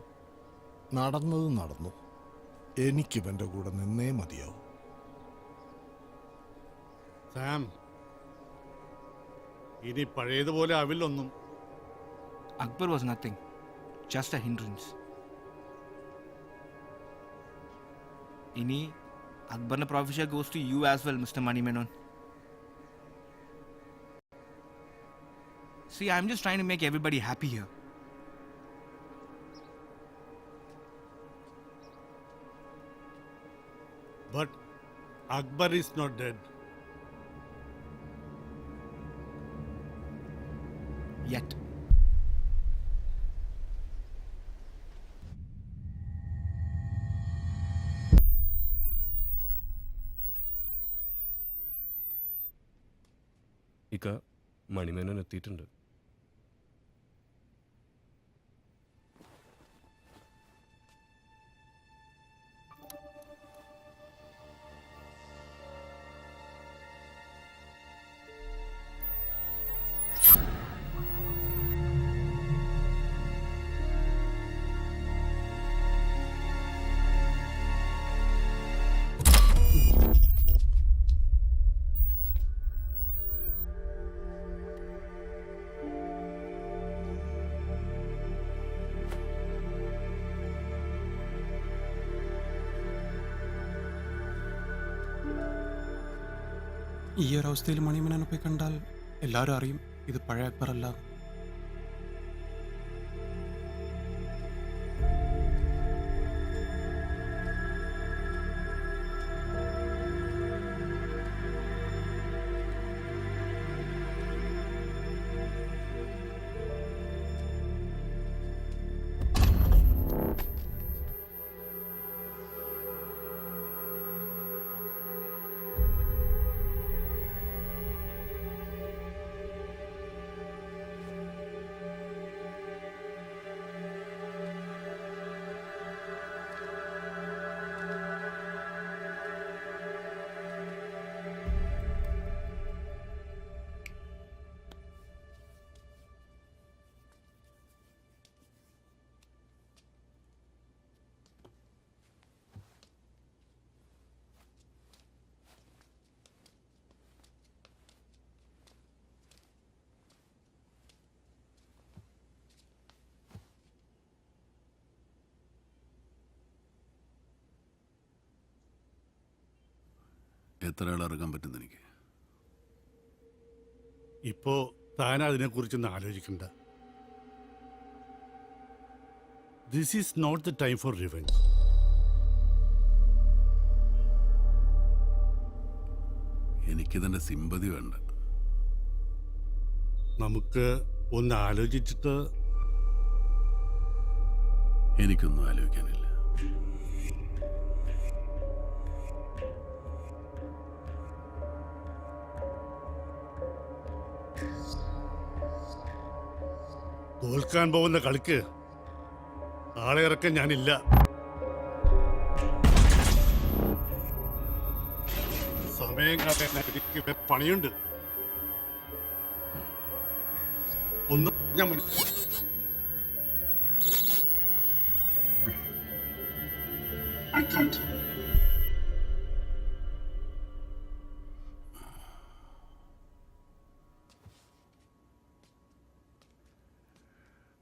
നടന്നത് നടന്നു. എനിക്കിവന്റെ കൂടെ നിന്നേ മതിയാവും. സാം, ഇനി പഴയതുപോലെ ആവില്ലൊന്നും. Akbar was nothing, just a hindrance. Ini Akbar's professor goes to you as well, Mr. Mani Menon. See, I'm just trying to make everybody happy here. But Akbar is not dead. Yet. ഇക്ക, മണിമേനോൻ എത്തിയിട്ടുണ്ട്. ഈ ഒരു അവസ്ഥയിൽ മണിമേനോനെ പോയി കണ്ടാൽ എല്ലാവരും അറിയും ഇത് പഴയ അക്ബർ അല്ല. എത്ര ആൾ ഇറങ്ങാൻ പറ്റുന്ന എനിക്ക്? ഇപ്പോ താൻ അതിനെക്കുറിച്ചൊന്നും ആലോചിക്കണ്ട. This is not the time for revenge. എനിക്കിതിൻ്റെ സിമ്പതി വേണ്ട. നമുക്ക് ഒന്ന് ആലോചിച്ചിട്ട്. എനിക്കൊന്നും ആലോചിക്കാനില്ല. തോൽക്കാൻ പോകുന്ന കളിക്ക് ആളെ ഇറക്കാൻ ഞാനില്ല. സമയം കാട്ടാൻ എനിക്ക് പണിയുണ്ട്. ഒന്നും ഞാൻ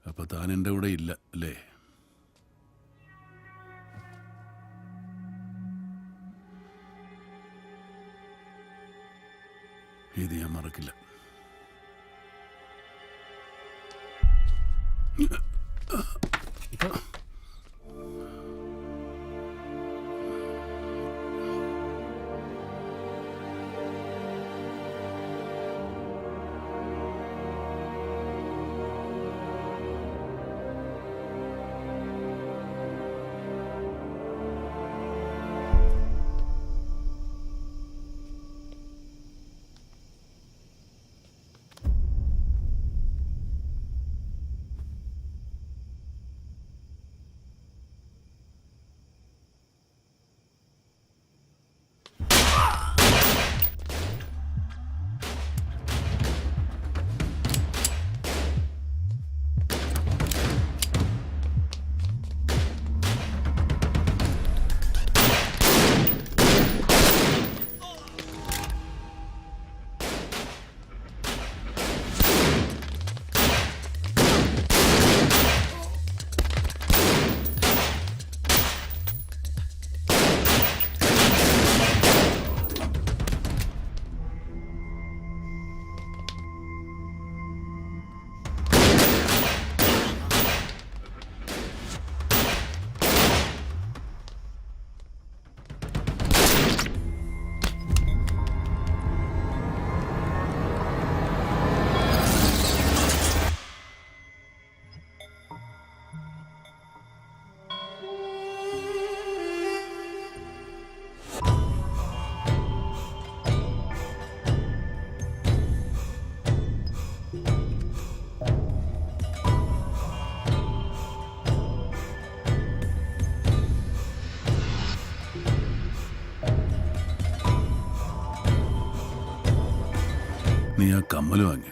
അപ്പൊ താൻ എൻ്റെ കൂടെ ഇല്ല അല്ലേ? ഇത് ഞാൻ മറക്കില്ല. നീ ആ കമ്മൽ വാങ്ങിയോ?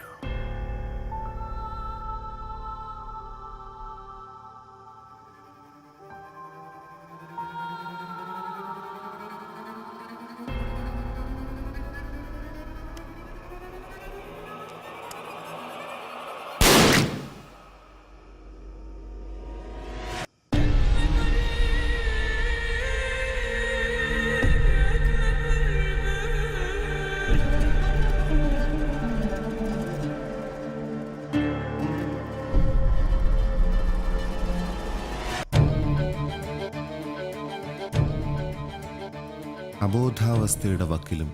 അബോധാവസ്ഥയുടെ വക്കിലും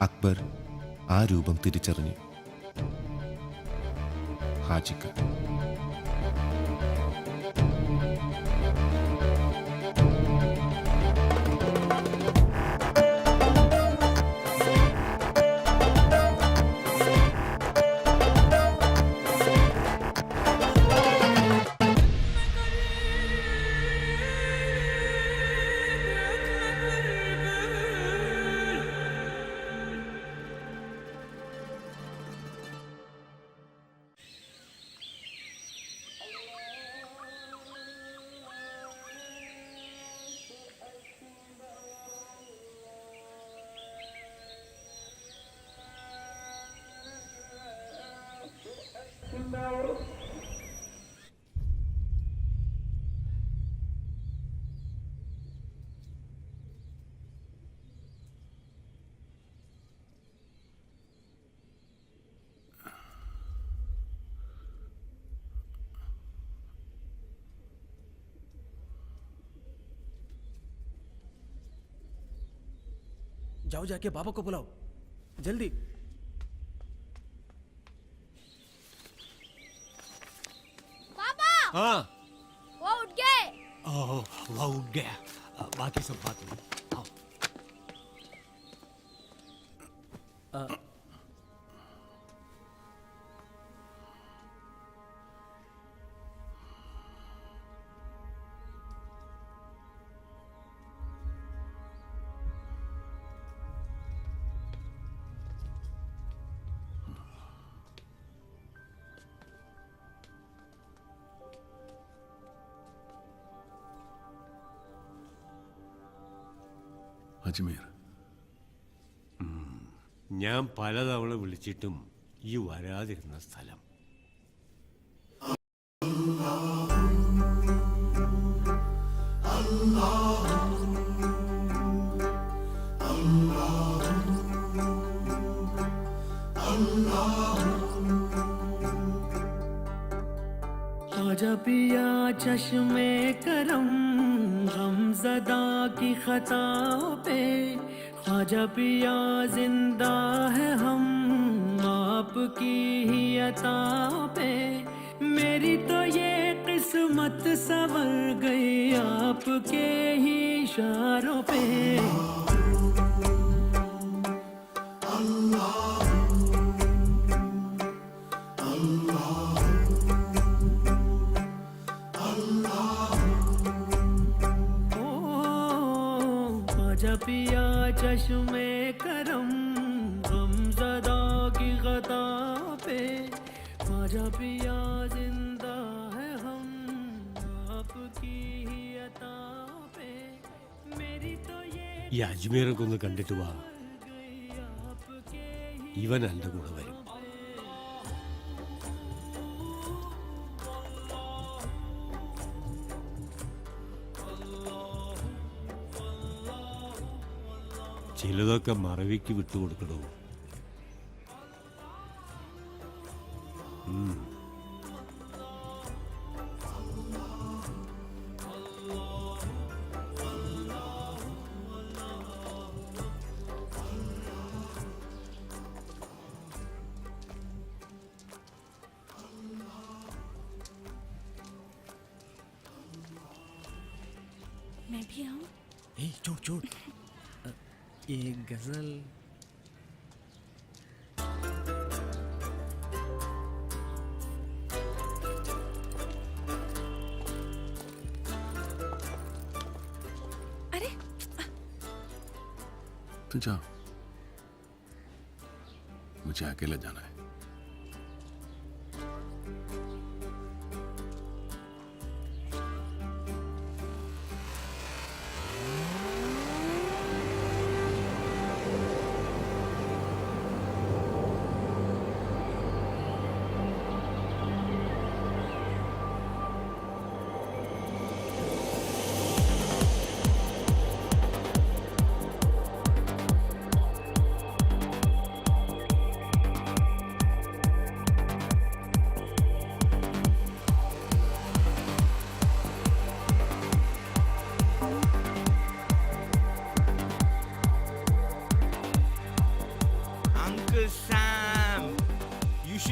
അക്ബർ ആ രൂപം തിരിച്ചറിഞ്ഞു. ഹാജിക്ക് जाओ जाके बाबा को बुलाओ जल्दी। पापा हाँ वो उठ गए। ओह वह उठ गया, बाकी सब बात में आओ। അജ്മീർ, ഞാൻ പലതവണ വിളിച്ചിട്ടും ഈ വരാതിരുന്ന സ്ഥലം. चश्मे करम गमज़दा की खताओं पे ख्वाजा पिया जिंदा है हम आपकी ही अताओं पे मेरी तो ये किस्मत संवर गई आपके ही इशारों पे पिया चश्मे करम गमज़दा की गता पे ख्वाजा पिया जिंदा है हम आपकी ही अता पे मेरी तो ये ഈ അജ്മീറൊക്കെ ഒന്ന് കണ്ടിട്ട് വാ ഇവൻ എൻ്റെ കൂടെ വരും ചിലതൊക്കെ മറവിക്ക് വിട്ടുകൊടുക്കണോ मैं भी आऊं? छोड़ ये गजल अरे तू जा, मुझे अकेले जाना है।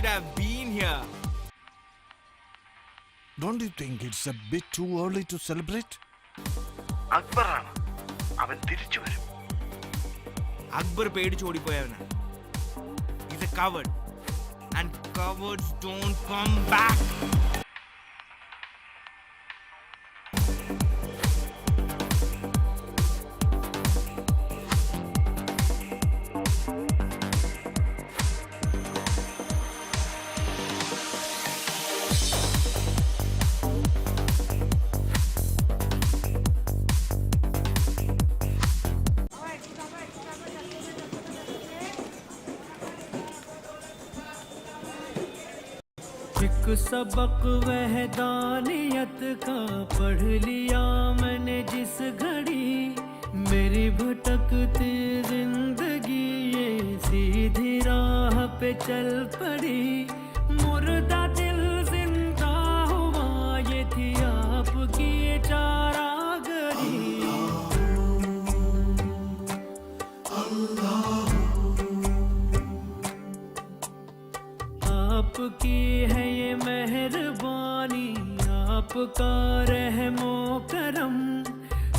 have been here. Don't you think it's a bit too early to celebrate? അക്ബറാണ് അവൻ തിരിച്ചു വരും. അക്ബർ പേടിച്ച് ഓടിപ്പോയവനാ. He's a coward and cowards don't come back. एक सबक वहदानियत का पढ़ लिया मैंने जिस घड़ी मेरी भटकती जिंदगी ये सीधी राह पे चल पड़ी मुर्दा दिल जिंदा हुआ ये थी आपकी चारागरी आपकी है ये मेहरबानी आपका रहमो करम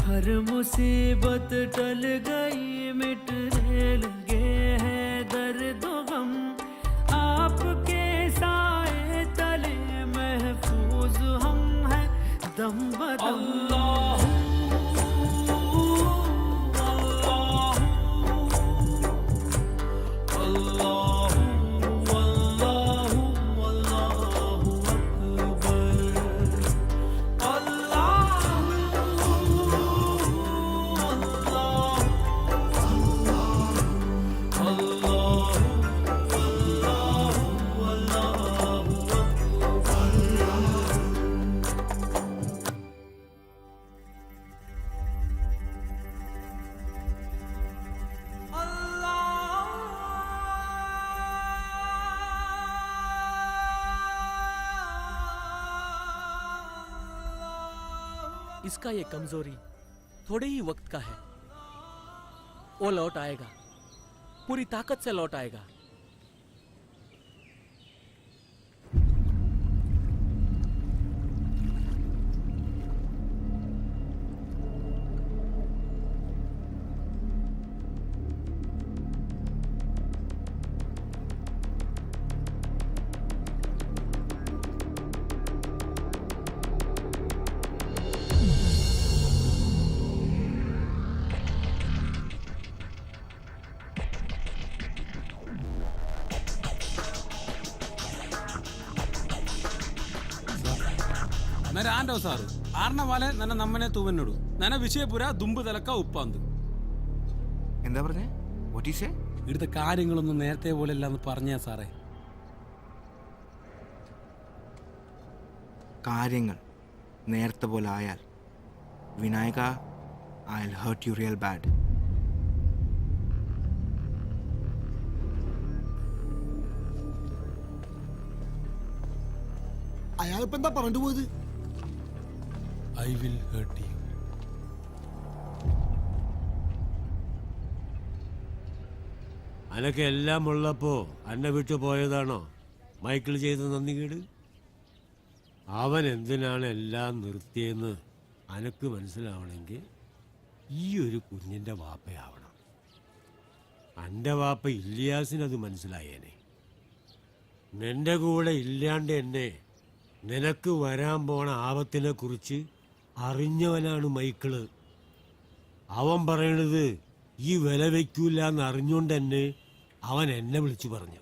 हर मुसीबत टल गई मिटने लगे हैं दर्द गम आपके साए तले महफूज हम हैं दम बदम इसका ये कमजोरी थोड़े ही वक्त का है, वो लौट आएगा, पूरी ताकत से लौट आएगा। mere ando saru arna vale nana nammane tuvenodu nana vishayapura dumbu talakka uppandu എന്താ പറഞ്ഞേ? വാട്ട് ഈസ് ഇവിടുത്തെ കാര്യങ്ങളൊന്നും നേരത്തെ പോലെ അല്ലെന്ന് പറഞ്ഞാ സാറേ. കാര്യങ്ങൾ നേരത്തെ പോലെ ആയാൽ Vinayaka, I will hurt you real bad. അയാളിപ്പോ എന്താ പറഞ്ഞു പോയത്? I will hurt you. അനക്ക് എല്ലാം ഉള്ളപ്പോ അന്നെ വിട്ടു പോയതാണോ മൈക്കിൾ ചെയ്ത നന്ദികേട്? അവൻ എന്തിനാണ് എല്ലാം നിർത്തിയെന്ന് അനക്ക് മനസ്സിലാവണമെങ്കിൽ ഈ ഒരു കുഞ്ഞിൻ്റെ വാപ്പയാവണം. എൻ്റെ വാപ്പ ഇല്യാസിനത് മനസ്സിലായേനെ. നിന്റെ കൂടെ ഇല്ലാണ്ട് എന്നെ നിനക്ക് വരാൻ പോണ ആപത്തിനെ കുറിച്ച് അറിഞ്ഞവനാണ് മൈക്കിള്. അവൻ പറയണത് ഈ വില വയ്ക്കൂല എന്ന് അറിഞ്ഞുകൊണ്ട് തന്നെ അവൻ എന്നെ വിളിച്ചു പറഞ്ഞു.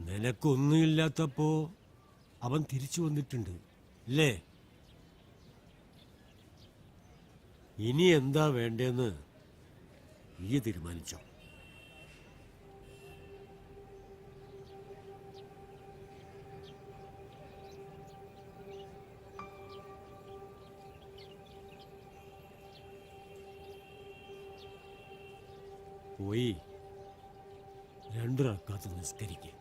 നിനക്കൊന്നുമില്ലാത്തപ്പോ അവൻ തിരിച്ചു വന്നിട്ടുണ്ട് അല്ലേ? ഇനി എന്താ വേണ്ടതെന്ന് ഈ തീരുമാനിച്ചോ? പോയി 2 റക്അത്ത് നിസ്കരിക്കുക.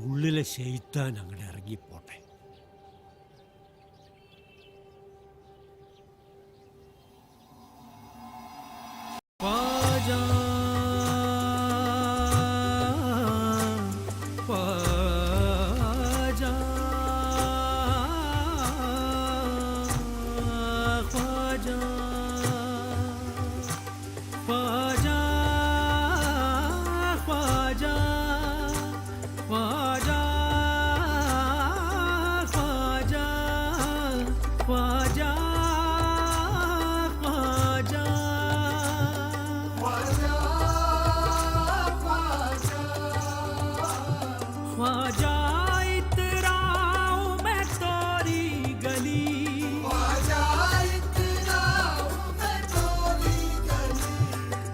ഉള്ളിലെ ശൈത്താൻ അങ്ങോട്ട് ഇറങ്ങിപ്പോട്ടെ.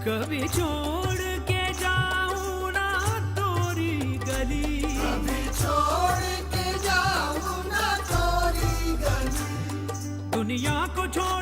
कभी छोड़ के जाऊं ना तोरी गली, कभी छोड़ के जाऊं ना तोरी गली, दुनिया को छोड़